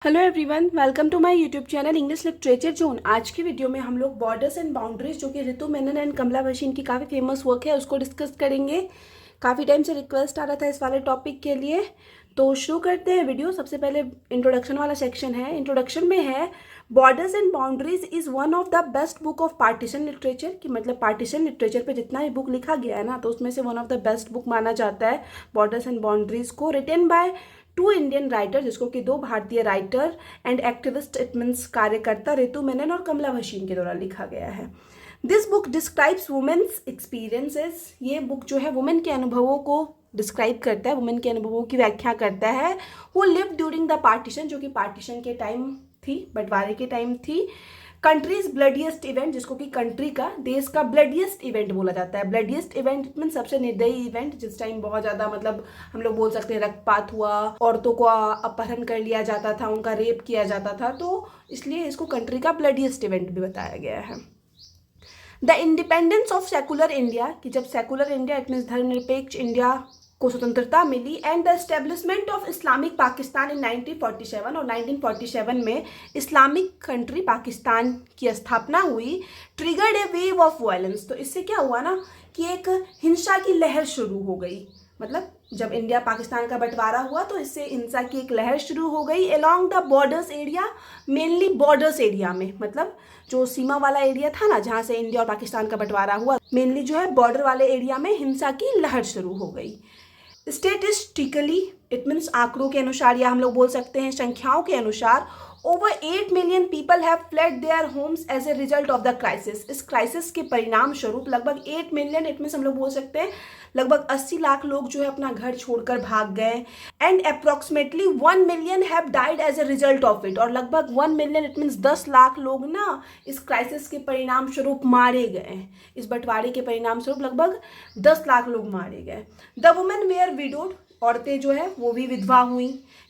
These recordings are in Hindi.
Hello everyone, welcome to my YouTube channel English literature zone. आज की वीडियो में हम लोग बॉर्डर्स एंड बाउंड्रीज जो कि ऋतु मेनन एंड कमला बशीन की काफ़ी फेमस वर्क है उसको डिस्कस करेंगे। काफ़ी टाइम से रिक्वेस्ट आ रहा था इस वाले टॉपिक के लिए, तो शुरू करते हैं वीडियो। सबसे पहले इंट्रोडक्शन वाला सेक्शन है। इंट्रोडक्शन में है borders and boundaries is one of the best book of partition literature, कि मतलब पार्टीशन लिटरेचर पे जितना भी बुक लिखा गया है ना, तो उसमें से one of the best book माना जाता है बॉर्डर्स एंड बाउंड्रीज को। Written by two Indian writer, जिसको कि दो भारतीय writer and activist, it means कार्यकर्ता, ऋतु मेनन और कमला बशीन के द्वारा लिखा गया है। This book describes women's experiences. ये बुक जो है वुमेन के अनुभवों को डिस्क्राइब करता है, वुमेन के अनुभवों की व्याख्या करता है। वो लिव ड्यूरिंग द पार्टीशन, जो कि पार्टीशन के टाइम थी, बंटवारे के टाइम थी। कंट्रीज ब्लडिएस्ट इवेंट, जिसको कि कंट्री का, देश का ब्लडिएस्ट इवेंट बोला जाता है। ब्लडिएस्ट इवेंट मीन सबसे निर्दयी इवेंट, जिस टाइम बहुत ज़्यादा मतलब हम लोग बोल सकते हैं रक्तपात हुआ, औरतों को अपहरण कर लिया जाता था, उनका रेप किया जाता था, तो इसलिए इसको कंट्री का ब्लडिएस्ट इवेंट भी बताया गया है। The independence of secular India, कि जब सेकुलर इंडिया इट मीन्स धर्मनिरपेक्ष इंडिया को स्वतंत्रता मिली, and the establishment of Islamic Pakistan in 1947, और 1947 में इस्लामिक कंट्री पाकिस्तान की स्थापना हुई। Triggered A wave of violence, तो इससे क्या हुआ ना कि एक हिंसा की लहर शुरू हो गई। मतलब जब इंडिया पाकिस्तान का बंटवारा हुआ तो इससे हिंसा की एक लहर शुरू हो गई along the borders area, mainly borders area में, मतलब जो सीमा वाला एरिया था ना जहाँ से इंडिया और पाकिस्तान का बंटवारा हुआ, मेनली जो है बॉर्डर वाले एरिया में हिंसा की लहर शुरू हो गई। स्टेटिस्टिकली इट मीन्स आंकड़ों के अनुसार, या हम लोग बोल सकते हैं संख्याओं के अनुसार, over 8 million people have fled their homes as a result of the crisis. इस क्राइसिस के परिणाम स्वरूप लगभग 8 मिलियन, इट मीन्स हम लोग बोल सकते हैं लगभग 80 लाख लोग जो है अपना घर छोड़कर भाग गए। And approximately 1 million have died as a result of it, और लगभग 1 मिलियन इट मीन्स 10 लाख लोग ना इस क्राइसिस के परिणाम स्वरूप मारे गए। इस बंटवारे के परिणाम स्वरूप लगभग 10 लाख लोग मारे गए। द वुमेन वेयर विडोड, औरतें जो है वो भी विधवा हुई।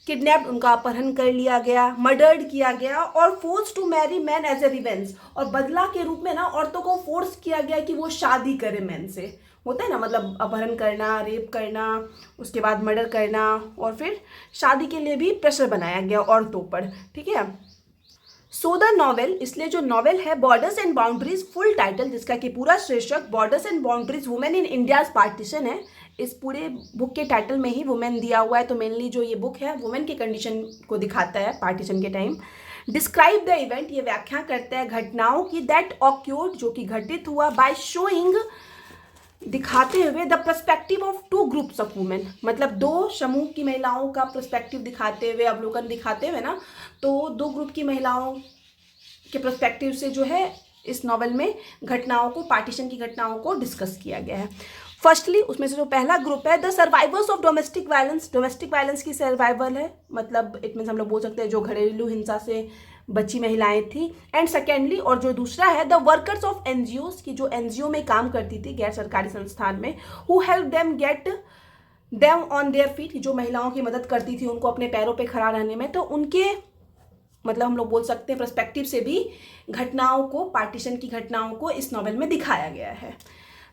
किडनैप्ड, उनका अपहरण कर लिया गया, मर्डर्ड किया गया, और force to marry man as a revenge, और बदला के रूप में ना औरतों को फोर्स किया गया कि वो शादी करे मैन से। होता है ना, मतलब अपहरण करना, रेप करना, उसके बाद मर्डर करना, और फिर शादी के लिए भी प्रेशर बनाया गया औरतों पर। ठीक है। सो द नॉवेल, इसलिए जो नॉवेल है borders and boundaries, full title जिसका कि पूरा शीर्षक borders and boundaries women in India's partition है। इस पूरे बुक के टाइटल में ही वुमेन दिया हुआ है, तो मेनली जो ये बुक है वुमेन के कंडीशन को दिखाता है पार्टीशन के टाइम। डिस्क्राइब द इवेंट, ये व्याख्या करता है घटनाओं की, दैट ऑक्योर्ड, जो कि घटित हुआ, बाय शोइंग, दिखाते हुए, the perspective of two groups of women, मतलब दो समूह की महिलाओं का पर्सपेक्टिव दिखाते हुए, अवलोकन दिखाते हुए ना, तो दो ग्रुप की महिलाओं के पर्सपेक्टिव से जो है इस नॉवेल में घटनाओं को, पार्टीशन की घटनाओं को डिस्कस किया गया है। फर्स्टली उसमें से जो पहला ग्रुप है, the survivors of domestic violence, domestic violence की सर्वाइवल है, मतलब इट मीन्स हम लोग बोल सकते हैं जो घरेलू हिंसा से बची महिलाएं थी। एंड सेकेंडली, और जो दूसरा है, द वर्कर्स ऑफ एनजीओज, की जो एनजीओ में काम करती थी, गैर सरकारी संस्थान में, who help them get them on their feet, जो महिलाओं की मदद करती थी उनको अपने पैरों पे खड़ा रहने में, तो उनके मतलब हम लोग बोल सकते हैं पर्सपेक्टिव से भी घटनाओं को, पार्टीशन की घटनाओं को इस नॉवेल में दिखाया गया है।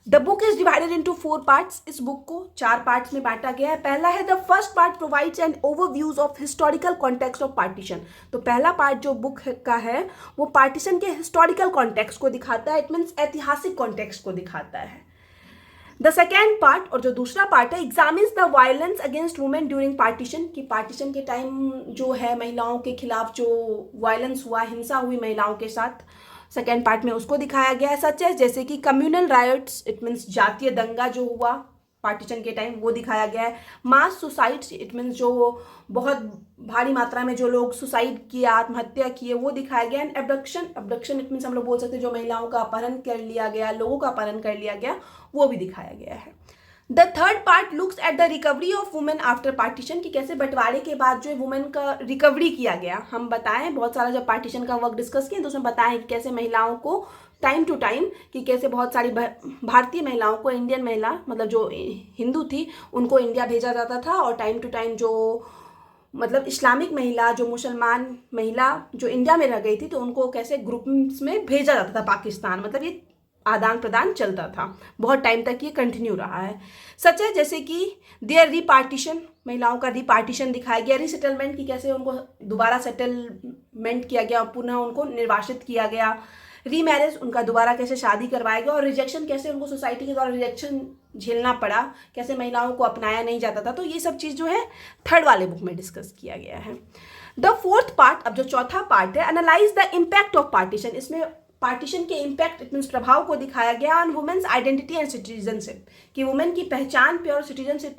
The book is divided into 4 parts, इस बुक को 4 पार्ट्स में बांटा गया है। पहला है, the first part provides N overviews of historical context of partition, तो पहला पार्ट जो बुक का है वो पार्टीशन के हिस्टोरिकल कॉन्टेक्स्ट को दिखाता है, इट मीन्स ऐतिहासिक कॉन्टेक्स्ट को दिखाता है। द सेकेंड पार्ट, और जो दूसरा पार्ट है, examines the violence against women during partition, कि पार्टीशन के टाइम जो है महिलाओं के खिलाफ जो वायलेंस हुआ, हिंसा हुई महिलाओं के साथ, सेकेंड पार्ट में उसको दिखाया गया है। सच है जैसे कि कम्युनल राइट्स, इट मीन्स जातीय दंगा जो हुआ पार्टीशन के टाइम वो दिखाया गया है। मास सुसाइड्स, इट मीन्स जो बहुत भारी मात्रा में जो लोग सुसाइड किए, आत्महत्या किए, वो दिखाया गया। And abduction, abduction it means हम लोग बोल सकते हैं जो महिलाओं का अपहरण कर लिया गया, लोगों का अपहरण कर लिया गया, वो भी दिखाया गया है। The third part looks at the recovery of women after partition, कि कैसे बंटवारे के बाद जो वुमेन का रिकवरी किया गया। हम बताएं बहुत सारा जब पार्टीशन का वर्क डिस्कस किए तो उसमें बताएं कि कैसे महिलाओं को टाइम टू टाइम, कि कैसे बहुत सारी भारतीय महिलाओं को, इंडियन महिला मतलब जो हिंदू थी उनको इंडिया भेजा जाता था, और टाइम टू टाइम जो मतलब इस्लामिक महिला, जो मुसलमान महिला जो इंडिया में रह गई थी, तो उनको कैसे ग्रुप्स में भेजा जाता था पाकिस्तान, मतलब ये आदान प्रदान चलता था, बहुत टाइम तक ये कंटिन्यू रहा है। सच है जैसे कि देयर रिपार्टीशन, महिलाओं का रिपार्टीशन दिखाया गया, रिसेटलमेंट की कैसे उनको दोबारा सेटलमेंट किया गया, पुनः उनको निर्वासित किया गया, रीमैरिज उनका दोबारा कैसे शादी करवाया गया, और रिजेक्शन कैसे उनको सोसाइटी के द्वारा रिजेक्शन झेलना पड़ा, कैसे महिलाओं को अपनाया नहीं जाता था। तो ये सब चीज़ जो है थर्ड वाले बुक में डिस्कस किया गया है। द फोर्थ पार्ट, अब जो चौथा पार्ट है, analyse the impact of partition. इसमें पार्टीशन के इम्पैक्ट इट मीन्स प्रभाव को दिखाया गया on women's identity and citizenship, कि वुमेन की पहचान पे और सिटीजनशिप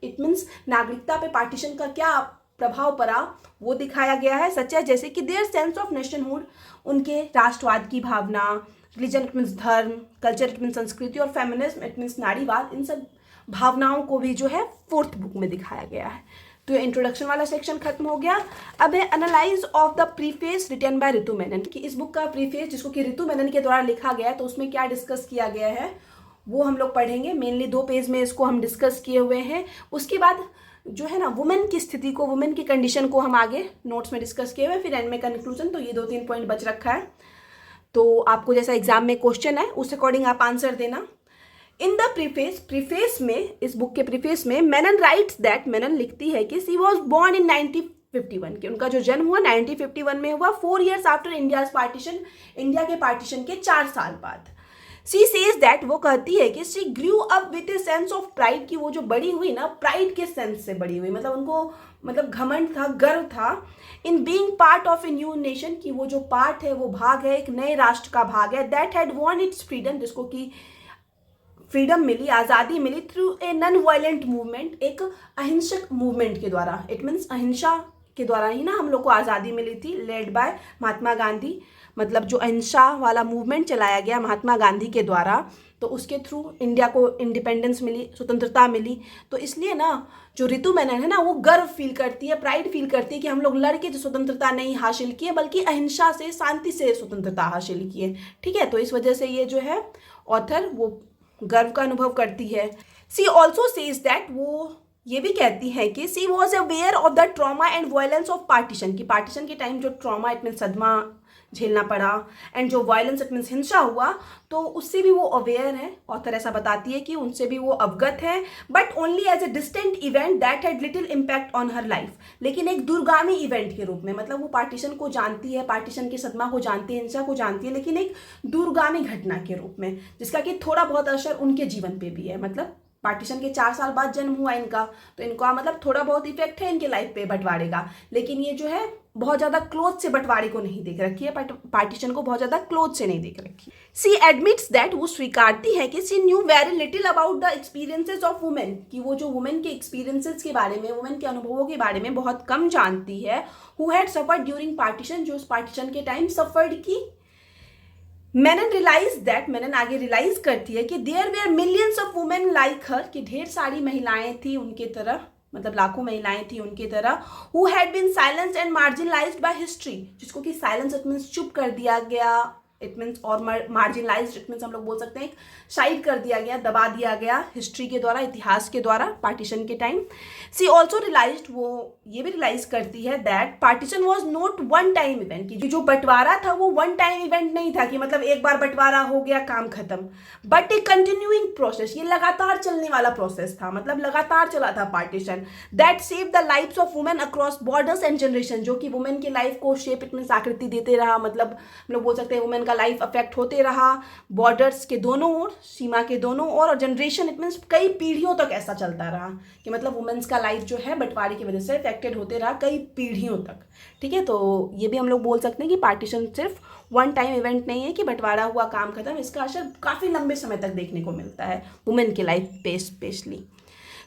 इट मीन्स नागरिकता पे पार्टीशन का क्या प्रभाव पड़ा वो दिखाया गया है। सच है, जैसे कि देयर सेंस ऑफ नेशनहुड, उनके राष्ट्रवाद की भावना, रिलीजन इट मीन्स धर्म, कल्चर इट मीन्स संस्कृति, और फेमिनिज्म इट मीन्स नारीवाद, इन सब भावनाओं को भी जो है फोर्थ बुक में दिखाया गया है। तो ये इंट्रोडक्शन वाला सेक्शन खत्म हो गया। अब है analyse of the preface written by Ritu Menon, कि इस बुक का प्रीफेस जिसको कि ऋतु मेनन के द्वारा लिखा गया है, तो उसमें क्या डिस्कस किया गया है वो हम लोग पढ़ेंगे। मेनली 2 पेज में इसको हम डिस्कस किए हुए हैं। उसके बाद जो है ना वुमेन की स्थिति को, वुमेन की कंडीशन को हम आगे नोट्स में डिस्कस किए हुए, फिर एंड में कंक्लूजन। तो ये 2-3 पॉइंट बच रखा है। तो आपको जैसा एग्जाम में क्वेश्चन है उस अकॉर्डिंग आप आंसर देना। इन द प्रीफेस में, इस बुक के प्रीफेस में मेनन राइट्स दैट, मेनन लिखती है कि शी वॉज बॉर्न इन 1951, कि उनका जो जन्म हुआ 1951 में हुआ, 4 years after India's partition, India के पार्टीशन के 4 साल बाद। शी सेज दैट, वो कहती है कि she grew up with a sense of pride, कि वो जो बड़ी हुई ना प्राइड के सेंस से बड़ी हुई, मतलब उनको मतलब घमंड था, गर्व था, in being part of a new nation, कि वो जो पार्ट है वो भाग है, एक नए राष्ट्र का भाग है, that had won its freedom, जिसको कि फ्रीडम मिली, आज़ादी मिली, through a non violent movement, एक अहिंसक मूवमेंट के द्वारा, इट मीन्स अहिंसा के द्वारा ही ना हम लोग को आज़ादी मिली थी, लेड बाय महात्मा गांधी, मतलब जो अहिंसा वाला मूवमेंट चलाया गया महात्मा गांधी के द्वारा, तो उसके थ्रू इंडिया को इंडिपेंडेंस मिली, स्वतंत्रता मिली। तो इसलिए ना जो ऋतु मेनन है ना वो गर्व फील करती है, प्राइड फील करती है कि हम लोग लड़के जो स्वतंत्रता नहीं हासिल किए, बल्कि अहिंसा से, शांति से स्वतंत्रता हासिल किए। ठीक है, तो इस वजह से ये जो है ऑथर वो गर्व का अनुभव करती है। सी ऑल्सो सेज दैट, वो ये भी कहती है कि she was aware of the trauma and violence of partition, की पार्टीशन के टाइम जो ट्रॉमा इट मीन सदमा झेलना पड़ा, एंड जो वायलेंस इट मीन्स हिंसा हुआ, तो उससे भी वो अवेयर है। ऑथर ऐसा बताती है कि उनसे भी वो अवगत है, but only as a distant event that had little impact on her life, लेकिन एक दूरगामी इवेंट के रूप में, मतलब वो पार्टीशन को जानती है, पार्टीशन के सदमा को जानती है, हिंसा को जानती है, लेकिन एक दूरगामी घटना के रूप में, जिसका कि थोड़ा बहुत असर उनके जीवन पे भी है। मतलब पार्टीशन के 4 साल बाद जन्म हुआ इनका, तो इनका मतलब थोड़ा बहुत इफेक्ट है इनके लाइफ पे बंटवारे का, लेकिन ये जो है बहुत ज़्यादा क्लोज से बंटवारे को नहीं देख रखी है, पार्टीशन को बहुत ज़्यादा क्लोज से नहीं देख रखी। सी एडमिट्स दैट, वो स्वीकारती है कि she knew very little about the experiences of women, कि वो जो वुमेन के एक्सपीरियंसेस के बारे में, वुमेन के अनुभवों के बारे में बहुत कम जानती है। Who had suffered during partition, जो उस पार्टीशन के टाइम सफर्ड की। मेनन रियलाइज दैट, मेनन आगे रियलाइज करती है कि there were millions of women like her, कि ढेर सारी महिलाएं थी उनके तरह, मतलब लाखों महिलाएं थी उनके तरह, who had been silenced and marginalised by history, जिसको कि साइलेंस इट मीन्स चुप कर दिया गया, इट मीन्स और मार्जिनलाइज्ड इट मीन्स हम लोग बोल सकते हैं साइड कर दिया गया, दबा दिया गया हिस्ट्री के द्वारा, इतिहास के द्वारा, पार्टीशन के टाइम। सी ऑल्सो रियलाइज्ड, वो ये भी रियलाइज करती है that partition was not one time event, कि जो बंटवारा था वो वन टाइम इवेंट नहीं था, कि मतलब एक बार बंटवारा हो गया काम खत्म, बट ए कंटिन्यूइंग प्रोसेस, ये लगातार चलने वाला प्रोसेस था, मतलब लगातार चला था partition. That save the lifes of women across borders and generation, जो कि वुमेन की लाइफ को शेप इट मीन्स आकृति देते रहा, मतलब हम लोग बोल सकते हैं वुमेन का लाइफ अफेक्ट होते रहा बॉर्डर्स के दोनों ओर, सीमा के दोनों ओर, और जनरेशन इट मीन्स कई पीढ़ियों तक ऐसा चलता रहा, कि मतलब वुमेन्स का लाइफ जो है बंटवारे की वजह से अफेक्टेड होते रहा कई पीढ़ियों तक। ठीक है, तो ये भी हम लोग बोल सकते हैं कि पार्टीशन सिर्फ वन टाइम इवेंट नहीं है कि बंटवारा हुआ काम खत्म, इसका असर काफ़ी लंबे समय तक देखने को मिलता है वुमेन की लाइफ पे स्पेशली।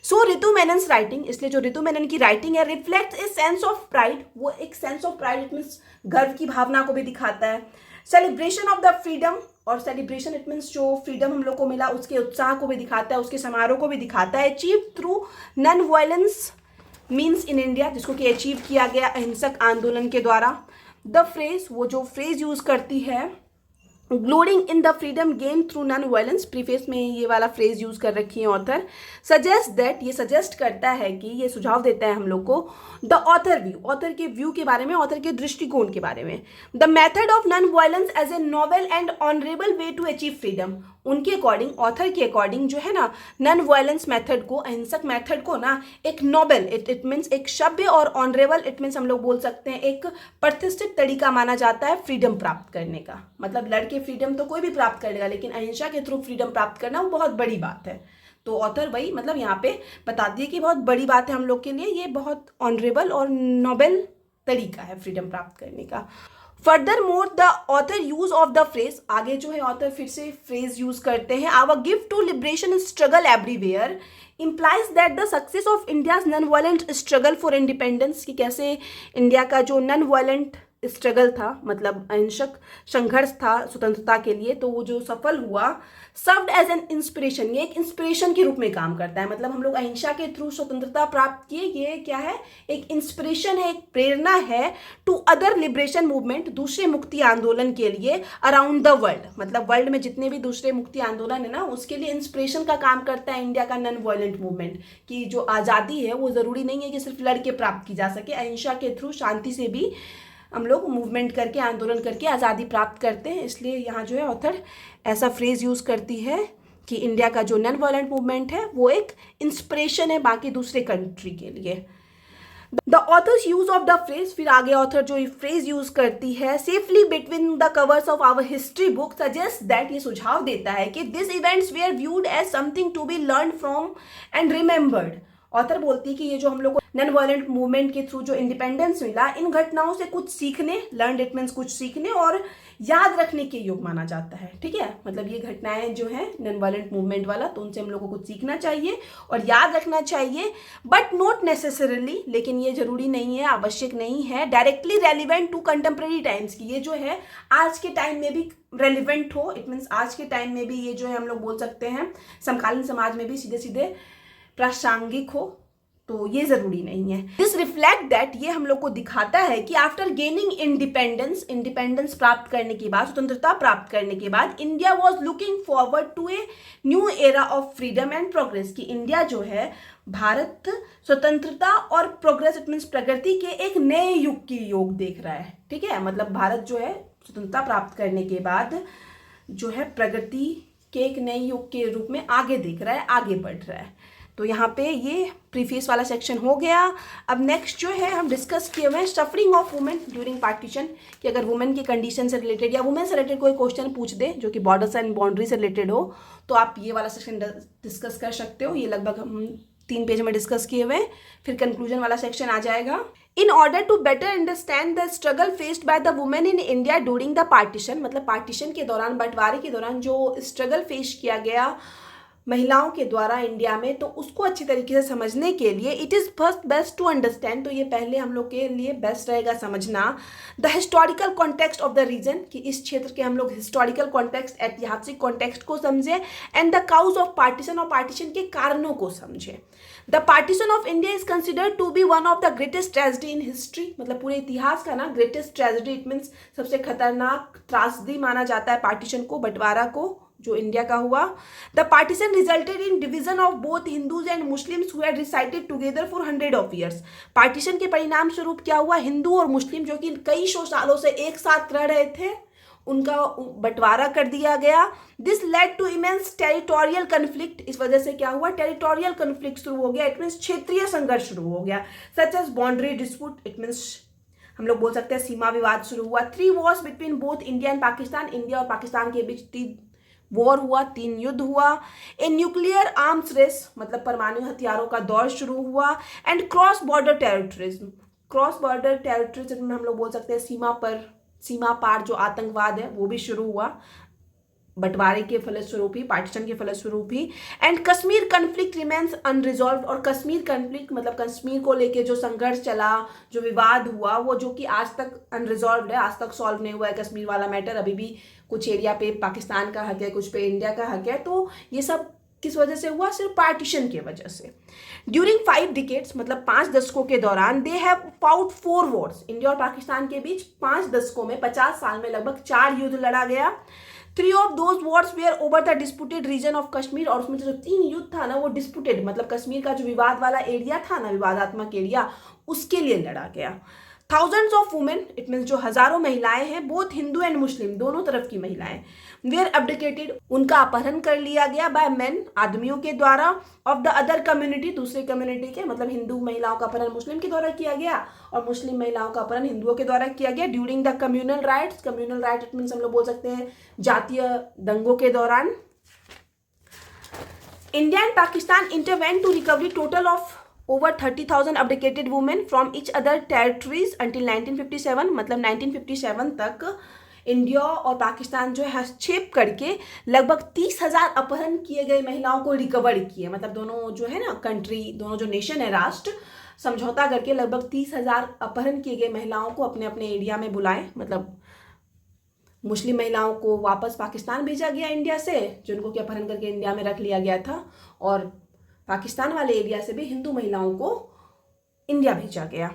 सो ऋतु मेनन्स राइटिंग, इसलिए जो ऋतु मेनन की राइटिंग है reflects a sense of pride, वो एक sense of pride it means गर्व की भावना को भी दिखाता है, सेलिब्रेशन ऑफ द फ्रीडम, और सेलिब्रेशन इट मीन्स जो फ्रीडम हम लोग को मिला उसके उत्साह को भी दिखाता है, उसके समारोह को भी दिखाता है, achieve through non violence means in India, जिसको कि अचीव किया गया अहिंसक आंदोलन के द्वारा। द फ्रेज, वो जो फ्रेज यूज करती है, glorying in the freedom gain through non violence, preface में ये वाला फ्रेज यूज कर रखी है ऑथर। सजेस्ट दैट, ये सजेस्ट करता है कि, ये सुझाव देता है हम लोग को, द ऑथर व्यू, ऑथर के व्यू के बारे में, ऑथर के दृष्टिकोण के बारे में, the method of non violence as a novel and honourable way to achieve freedom, उनके अकॉर्डिंग, ऑथर के अकॉर्डिंग जो है ना, नॉन वायलेंस मेथड को, अहिंसक मेथड को ना एक नोबल, इट मीन्स एक सभ्य, और ऑनरेबल इट मीन्स हम लोग बोल सकते हैं एक प्रतिष्ठित तरीका माना जाता है फ्रीडम प्राप्त करने का। मतलब लड़के फ्रीडम तो कोई भी प्राप्त करेगा, लेकिन अहिंसा के थ्रू फ्रीडम प्राप्त करना वो बहुत बड़ी बात है। तो ऑथर वही मतलब यहाँ पे बता दिए कि बहुत बड़ी बात है हम लोग के लिए, ये बहुत ऑनरेबल और नोबल तरीका है फ्रीडम प्राप्त करने का। Further more the author use of the phrase, आगे जो है ऑथर फिर से फ्रेज यूज करते हैं, our gift to liberation struggle everywhere implies that the success of India's non-violent struggle for independence, कि कैसे इंडिया का जो नॉन वायलेंट स्ट्रगल था, मतलब अहिंसक संघर्ष था स्वतंत्रता के लिए, तो वो जो सफल हुआ, सर्व्ड एज एन इंस्पिरेशन, ये एक इंस्पिरेशन के रूप में काम करता है। मतलब हम लोग अहिंसा के थ्रू स्वतंत्रता प्राप्त किए, ये क्या है, एक इंस्पिरेशन है, एक प्रेरणा है टू अदर लिबरेशन मूवमेंट, दूसरे मुक्ति आंदोलन के लिए अराउंड द वर्ल्ड, मतलब वर्ल्ड में जितने भी दूसरे मुक्ति आंदोलन है ना, उसके लिए इंस्पिरेशन का काम करता है इंडिया का नॉन वायलेंट मूवमेंट, कि जो आज़ादी है वो ज़रूरी नहीं है कि सिर्फ लड़के प्राप्त की जा सके, अहिंसा के थ्रू शांति से भी हम लोग मूवमेंट करके, आंदोलन करके आज़ादी प्राप्त करते हैं। इसलिए यहाँ जो है ऑथर ऐसा फ्रेज यूज़ करती है कि इंडिया का जो नॉन वायलेंट मूवमेंट है वो एक इंस्पिरेशन है बाकी दूसरे कंट्री के लिए। The author's use of the phrase, फिर आगे ऑथर जो फ्रेज यूज करती है, safely between the covers of our history book suggest that, ये सुझाव देता है कि this events were viewed as something to be learn from and remembered. Author बोलती है कि ये जो हम लोग को नॉन वायलेंट मूवमेंट के थ्रू जो इंडिपेंडेंस मिला, इन घटनाओं से कुछ सीखने, लर्न इट मीन्स कुछ सीखने और याद रखने के योग माना जाता है। ठीक है, मतलब ये घटनाएं जो है नॉन वायलेंट मूवमेंट वाला, तो उनसे हम लोग को कुछ सीखना चाहिए और याद रखना चाहिए, बट नॉट नेसेसरली, लेकिन ये जरूरी नहीं है, आवश्यक नहीं है, directly relevant to contemporary times, की ये जो है आज के टाइम में भी रेलिवेंट हो, इट मीन्स आज के टाइम में भी ये जो है हम लोग बोल सकते हैं समकालीन समाज में भी सीधे सीधे प्रासंगिक हो, तो ये जरूरी नहीं है। दिस रिफ्लेक्ट दैट, ये हम लोग को दिखाता है कि आफ्टर गेनिंग इंडिपेंडेंस, इंडिपेंडेंस प्राप्त करने के बाद, स्वतंत्रता प्राप्त करने के बाद, India was looking forward to a new era of freedom and progress, कि इंडिया जो है, भारत स्वतंत्रता और प्रोग्रेस इट मीन्स प्रगति के एक नए युग की योग देख रहा है। ठीक है, मतलब भारत जो है स्वतंत्रता प्राप्त करने के बाद जो है प्रगति के एक नए युग के रूप में आगे देख रहा है, आगे बढ़ रहा है। तो यहाँ पे ये प्रीफेस वाला सेक्शन हो गया। अब नेक्स्ट जो है हम डिस्कस किए हुए हैं suffering of women during partition, कि अगर वुमेन की कंडीशन से रिलेटेड या वुमेन से रिलेटेड कोई क्वेश्चन पूछ दे जो कि बॉर्डर्स एंड बाउंड्री से रिलेटेड हो, तो आप ये वाला सेक्शन डिस्कस कर सकते हो। ये लगभग हम 3 पेज में डिस्कस किए हुए हैं, फिर कंक्लूजन वाला सेक्शन आ जाएगा। In order to better understand the struggle faced by the women in India during the partition, मतलब पार्टीशन के दौरान, बंटवारे के दौरान जो स्ट्रगल फेस किया गया महिलाओं के द्वारा इंडिया में, तो उसको अच्छी तरीके से समझने के लिए it is first best to understand, तो ये पहले हम लोग के लिए बेस्ट रहेगा समझना the historical context of the region, कि इस क्षेत्र के हम लोग हिस्टोरिकल कॉन्टेक्स्ट, ऐतिहासिक कॉन्टेक्स्ट को समझे, and the cause of partition, और पार्टीशन के कारणों को समझे। The partition of India is considered to be one of the greatest tragedy in history, मतलब पूरे इतिहास का ना ग्रेटेस्ट ट्रेजेडी, इट मीन्स सबसे खतरनाक त्रासदी माना जाता है पार्टीशन को, बंटवारा को जो इंडिया का हुआ। The partition resulted in division of both Hindus and Muslims who had resided together for 100 of years। Partition के परिणाम स्वरूप क्या हुआ, हिंदू और मुस्लिम जो कि कई सौ सालों से एक साथ रह रहे थे, उनका बंटवारा कर दिया गया। This led to immense territorial conflict, इस वजह से क्या हुआ, टेरिटोरियल कन्फ्लिक्ट शुरू हो गया, इट मीन्स क्षेत्रीय संघर्ष शुरू हो गया, such as boundary dispute, it means हम लोग बोल सकते हैं सीमा विवाद शुरू हुआ। 3 wars between both India and Pakistan, India और पाकिस्तान के बीच 3 वॉर हुआ, 3 युद्ध हुआ। ए न्यूक्लियर आर्म्स रेस, मतलब परमाणु हथियारों का दौर शुरू हुआ। And cross border terrorism, cross border terrorism में हम लोग बोल सकते हैं सीमा पार जो आतंकवाद है वो भी शुरू हुआ, बंटवारे के फलस्वरूप ही, पार्टीशन के फलस्वरूप ही। And Kashmir conflict remains unresolved, और कश्मीर कन्फ्लिक्ट मतलब कश्मीर को लेके जो संघर्ष चला, जो विवाद हुआ, वो जो कि आज तक अनरिजॉल्व है, आज तक सॉल्व नहीं हुआ है कश्मीर वाला मैटर। अभी भी कुछ एरिया पे पाकिस्तान का हक है, कुछ पे इंडिया का हक है। तो ये सब किस वजह से हुआ, सिर्फ पार्टीशन के वजह से। ड्यूरिंग 5 decades मतलब 5 दशकों के दौरान, they have fought 4 wars, India और पाकिस्तान के बीच 5 दशकों में, 50 साल में लगभग 4 युद्ध लड़ा गया। 3 of those wars were over the disputed region of Kashmir, और उसमें जो 3 युद्ध था ना वो डिस्प्यूटेड, मतलब कश्मीर का जो विवाद वाला एरिया था ना, विवादात्मक एरिया, उसके लिए लड़ा गया। Thousands of women, it means जो हजारों महिलाएं हैं, बोथ हिंदू एंड मुस्लिम, दोनों तरफ की महिलाएं, वेयर अब्डिकेटेड, उनका अपहरण कर लिया गया बाय मेन, आदमियों के द्वारा, ऑफ द अदर कम्युनिटी, दूसरी कम्युनिटी के, मतलब हिंदू महिलाओं का अपहरण मुस्लिम के द्वारा किया गया और मुस्लिम महिलाओं का अपहरण हिंदुओं के द्वारा किया गया during the communal riots. Communal right it means हम लोग बोल सकते हैं जातीय दंगों के दौरान। India and Pakistan intervened to recovery total of over 30,000 abdicated women from each other territories until 1957, मतलब 1957 तक इंडिया और पाकिस्तान जो है हस्तक्षेप करके लगभग 30,000 अपहरण किए गए महिलाओं को रिकवर किए। मतलब दोनों जो है ना कंट्री, दोनों जो नेशन है, राष्ट्र, समझौता करके लगभग 30,000 अपहरण किए गए महिलाओं को अपने अपने एरिया में बुलाए। मतलब मुस्लिम महिलाओं को वापस पाकिस्तान भेजा गया इंडिया से, जिनको कि अपहरण करके इंडिया में रख लिया गया था, और पाकिस्तान वाले एरिया से भी हिंदू महिलाओं को इंडिया भेजा गया।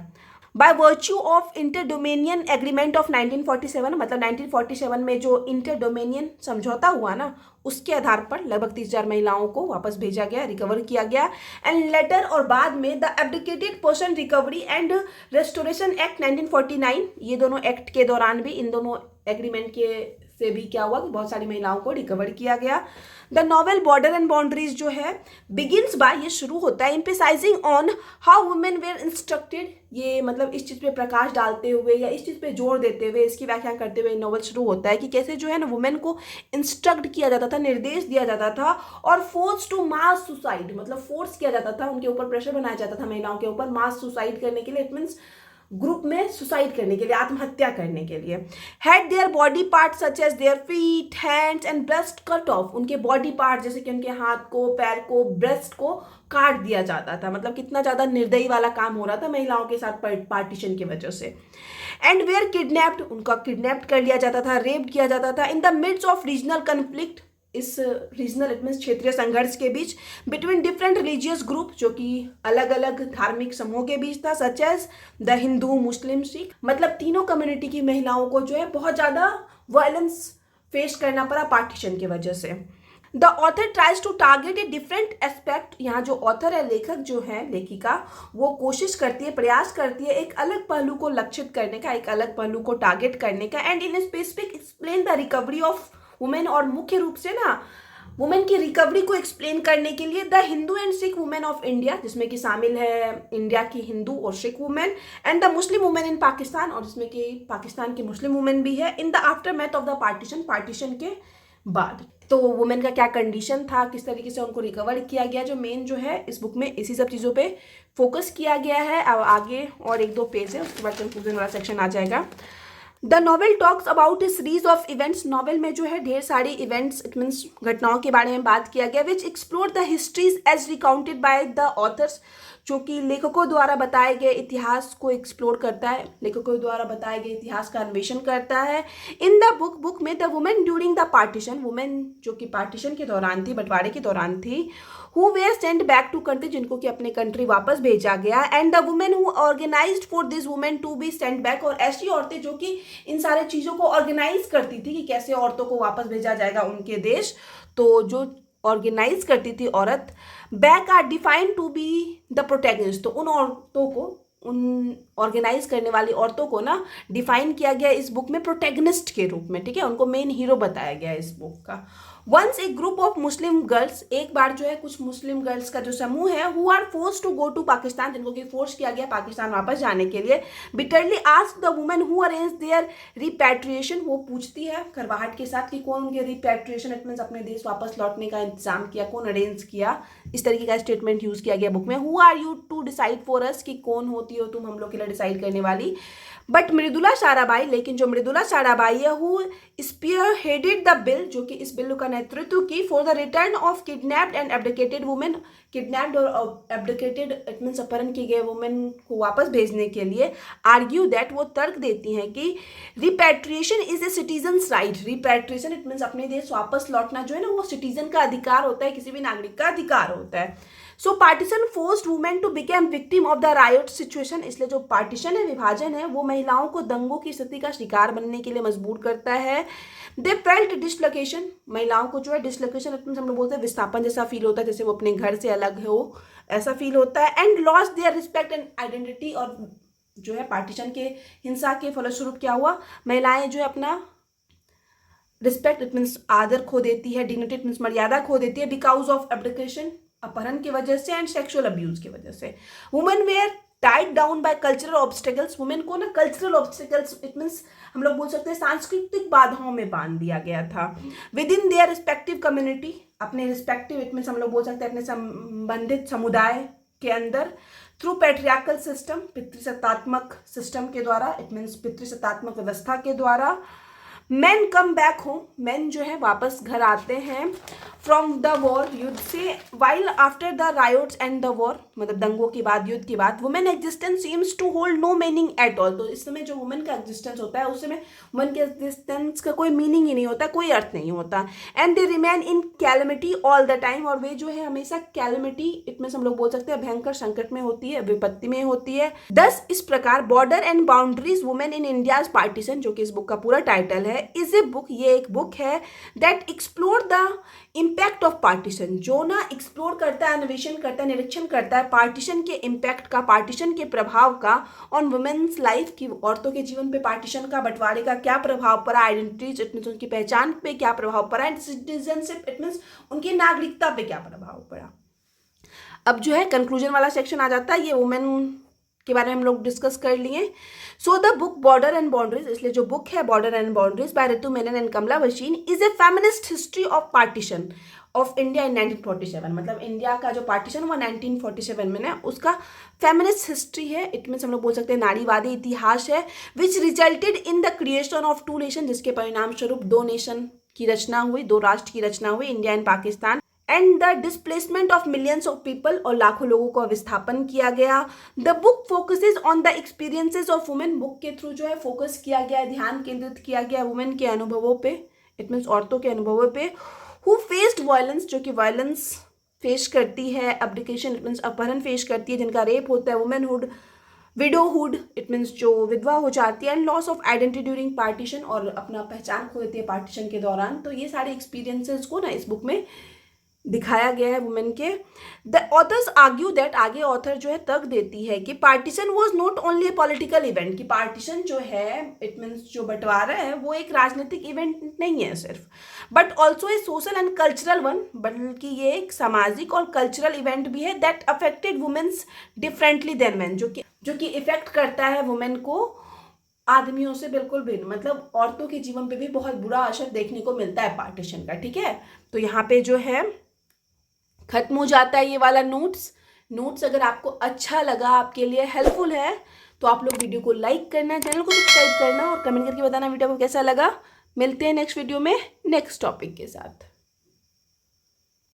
By virtue of inter dominion agreement of 1947, मतलब 1947 में जो इंटर डोमेनियन समझौता हुआ ना, उसके आधार पर लगभग 30,000 महिलाओं को वापस भेजा गया, रिकवर किया गया। एंड लेटर, और बाद में the abdicated person recovery and restoration act 1949, ये दोनों एक्ट के दौरान भी, इन दोनों एग्रीमेंट के से भी क्या हुआ कि बहुत सारी महिलाओं को रिकवर किया गया। The novel border and boundaries जो है बिगिन्स बाय, ये शुरू होता है emphasizing on how women where instructed, ये मतलब इस चीज़ पे प्रकाश डालते हुए या इस चीज़ पे जोर देते हुए, इसकी व्याख्या करते हुए नॉवल शुरू होता है कि कैसे जो है ना वुमेन को इंस्ट्रक्ट किया जाता था, निर्देश दिया जाता था, और फोर्स टू मास सुसाइड, मतलब फोर्स किया जाता था, उनके ऊपर प्रेशर बनाया जाता था महिलाओं के ऊपर मास सुसाइड करने के लिए, इट मीन्स ग्रुप में सुसाइड करने के लिए, आत्महत्या करने के लिए। Had their body part such as their feet, hands and breast cut off, उनके बॉडी पार्ट जैसे कि उनके हाथ को, पैर को, ब्रेस्ट को काट दिया जाता था। मतलब कितना ज़्यादा निर्दयी वाला काम हो रहा था महिलाओं के साथ पार्टीशन की वजह से। एंड वेयर किडनैप्ड, उनका किडनैप्ड कर लिया जाता था, रेप्ड किया जाता था। In the midst of regional conflict, इस रीजनल इट मीन्स क्षेत्रीय संघर्ष के बीच, बिटवीन डिफरेंट रिलीजियस ग्रुप, जो कि अलग अलग धार्मिक समूहों के बीच था, such as the Hindu, Muslim, Sikh, मतलब तीनों कम्युनिटी की महिलाओं को जो है बहुत ज़्यादा वायलेंस फेस करना पड़ा पार्टीशन की वजह से। The author tries to target a different aspect, यहाँ जो ऑथर है, लेखक जो है, लेखिका, वो कोशिश करती है, प्रयास करती है एक अलग पहलू को लक्षित करने का, एक अलग पहलू को टारगेट करने का। And in specific explain the recovery of women, और मुख्य रूप से ना वुमेन की रिकवरी को एक्सप्लेन करने के लिए the Hindu and Sikh women of India, जिसमें कि शामिल है इंडिया की हिंदू और Sikh women, and the Muslim women in Pakistan, और जिसमें कि पाकिस्तान की मुस्लिम वुमेन भी है, in the after math of the partition, partition के बाद। तो वुमेन का क्या कंडीशन था, किस तरीके से उनको रिकवर किया गया, जो मेन जो है इस बुक में इसी सब चीज़ों पे फोकस किया गया है। अब आगे और एक दो पेज है, उसके बाद कंक्लूजन वाला सेक्शन आ जाएगा। The novel talks about A series of events, novel में जो है ढेर सारी इवेंट्स, इट मीन्स घटनाओं के बारे में बात किया गया, which explore the histories as recounted by the authors, जो कि लेखकों द्वारा बताए गए इतिहास को एक्सप्लोर करता है, लेखकों द्वारा बताए गए इतिहास का अन्वेषण करता है। इन द बुक में the women during the partition, women जो कि पार्टीशन के दौरान थी, बंटवारे के दौरान थी, who were sent back to country, जिनको कि अपने कंट्री वापस भेजा गया, and the women who organised for this women to be sent back, और ऐसी औरतें जो कि इन सारे चीज़ों को ऑर्गेनाइज करती थी कि कैसे औरतों को वापस भेजा जाएगा उनके देश। तो जो ऑर्गेनाइज करती थी औरत, back are defined to be the protagonist, तो उन औरतों को, उन ऑर्गेनाइज करने वाली औरतों को ना डिफाइन किया गया इस बुक में प्रोटैगनिस्ट के रूप में, ठीक है, उनको मेन हीरो बताया गया इस बुक का। Once a group of Muslim girls, एक बार जो है कुछ मुस्लिम गर्ल्स का जो समूह है, who are force to go to Pakistan, जिनको कि फोर्स किया गया पाकिस्तान वापस जाने के लिए, bitterly ask the women who arrange their repatriation, वो पूछती है करवाहट के साथ कि कौन उनके रिपैट्रिएशन इट मीन्स अपने देश वापस लौटने का इंतजाम किया, कौन अरेंज किया, इस तरीके का स्टेटमेंट यूज किया गया बुक में। Who are you to decide for us, कि कौन होती हो तुम हम लोग के लिए डिसाइड करने वाली। बट मृदुला साराभाई, लेकिन जो मृदुला साराभाई है, who spearheaded the bill, जो कि इस बिल का नेतृत्व की, for the return of kidnapped and abdicated women, kidnapped और एब्डिकेटेड इट मीन्स अपहरण की गए वुमेन को वापस भेजने के लिए, आर्ग्यू दैट, वो तर्क देती हैं कि repatriation is a citizens right, repatriation it means अपने देश वापस लौटना जो है ना, वो सिटीजन का अधिकार होता है, किसी भी नागरिक का अधिकार होता है। So partition forced women to became victim of the riot situation, इसलिए जो पार्टीशन है, विभाजन है, वो महिलाओं को दंगों की स्थिति का शिकार बनने के लिए मजबूर करता है। दे फेल्ट डिसलोकेशन, महिलाओं को जो है डिसलोकेशन हम लोग बोलते हैं विस्थापन जैसा फील होता है, जैसे वो अपने घर से अलग हो, ऐसा फील होता है। And lost their respect and identity, और जो है पार्टीशन के हिंसा के फलस्वरूप क्या हुआ, महिलाएं जो है अपना रिस्पेक्ट इट मीन्स आदर खो देती है, डिग्निटी इट मीन्स मर्यादा खो देती है बिकॉज ऑफ एब्डिकेशन अपहरण की वजह से एंड सेक्सुअल अब्यूज की वजह से। Women were tied down by cultural obstacles, women को ना कल्चरल ऑब्स्टेकल्स इट मीन्स हम लोग बोल सकते हैं सांस्कृतिक बाधाओं में बांध दिया गया था with in their respective community, अपने रिस्पेक्टिव इट मीन्स हम लोग बोल सकते हैं अपने संबंधित समुदाय के अंदर, थ्रू पैट्रियार्कल सिस्टम पितृसत्तात्मक सिस्टम के द्वारा इट मीन्स पितृसत्तात्मक व्यवस्था के द्वारा। Man come back home, man जो है वापस घर आते हैं फ्रॉम द वॉर युद्ध से, while after the riots and the war मतलब दंगों के बाद युद्ध के बाद, women existence seems to hold no meaning at all, तो इस समय जो वुमेन का एग्जिस्टेंस होता है उस समय वुमेन के एग्जिस्टेंस का कोई मीनिंग ही नहीं होता, कोई अर्थ नहीं होता। And they remain in calamity all the time, और वे जो है हमेशा कैलमिटी इट मीन्स हम लोग बोल सकते हैं भयंकर संकट में होती है, विपत्ति में होती है। दस इस प्रकार border and boundaries women in India's partition, जो कि इस बुक का पूरा टाइटल है, इज ए बुक, ये एक बुक है that explore the impact of partition, जो ना एक्सप्लोर करता है, अन्वेषण करता है, निरीक्षण करता है पार्टीशन के इम्पैक्ट का, पार्टीशन के प्रभाव का ऑन वुमेन्स लाइफ की, औरतों के जीवन पे पार्टीशन का, बंटवारे का क्या प्रभाव पड़ा, आइडेंटिटीज इट मीन्स उनकी पहचान पे क्या प्रभाव पड़ा, एंड सिटीजनशिप इट मीन्स उनकी नागरिकता पे क्या प्रभाव पड़ा। अब जो है कंक्लूजन वाला सेक्शन आ जाता है, ये वुमेन के बारे में हम लोग डिस्कस कर लिए। So the book border and boundaries, इसलिए जो बुक है border and boundaries by Ritu Menon and Kamla Bhasin is a feminist history of partition of India in 1947, मतलब इंडिया का जो पार्टीशन हुआ 1947 में ना, उसका फेमिनिस्ट हिस्ट्री है, इट मीन्स हम लोग बोल सकते हैं नारीवादी इतिहास है, विच resulted in the creation of 2 nation, जिसके परिणाम स्वरूप 2 नेशन की रचना हुई, 2 राष्ट्र की रचना हुई, India and Pakistan, and the displacement of millions of people, और लाखों लोगों का विस्थापन किया गया। The book focuses on the experiences of women, book के थ्रू जो है फोकस किया गया, ध्यान केंद्रित किया गया वुमेन के अनुभवों पे, इट मीन्स औरतों के अनुभवों पे, हु फेस्ड वायलेंस, जो कि वायलेंस फेस करती है, एब्डिकेशन इट मीन्स अपहरण फेस करती है, जिनका रेप होता है, वुमेनहुड, विडोहुड इट मीन्स जो विधवा हो जाती है, and loss of identity during partition, और अपना पहचान खो देती है पार्टीशन के दौरान। तो ये सारे एक्सपीरियंसेस को ना इस बुक में दिखाया गया है वुमेन के। द ऑथर्स आर्ग्यू दैट, आगे ऑथर जो है तर्क देती है कि partition was not only A political event, कि पार्टीशन जो है इट मीन्स जो बंटवारा है वो एक राजनीतिक इवेंट नहीं है सिर्फ, but also a social and cultural one, बल्कि ये एक सामाजिक और कल्चरल इवेंट भी है that affected women's differently than man, जो कि इफेक्ट करता है वुमेन को आदमियों से बिल्कुल भिन्न, मतलब औरतों के जीवन पे भी बहुत बुरा असर देखने को मिलता है पार्टीशन का। ठीक है, तो यहाँ पे जो है खत्म हो जाता है ये वाला नोट्स अगर आपको अच्छा लगा, आपके लिए हेल्पफुल है, तो आप लोग वीडियो को लाइक करना, चैनल को सब्सक्राइब करना और कमेंट करके बताना वीडियो को कैसा लगा। मिलते हैं नेक्स्ट वीडियो में नेक्स्ट टॉपिक के साथ।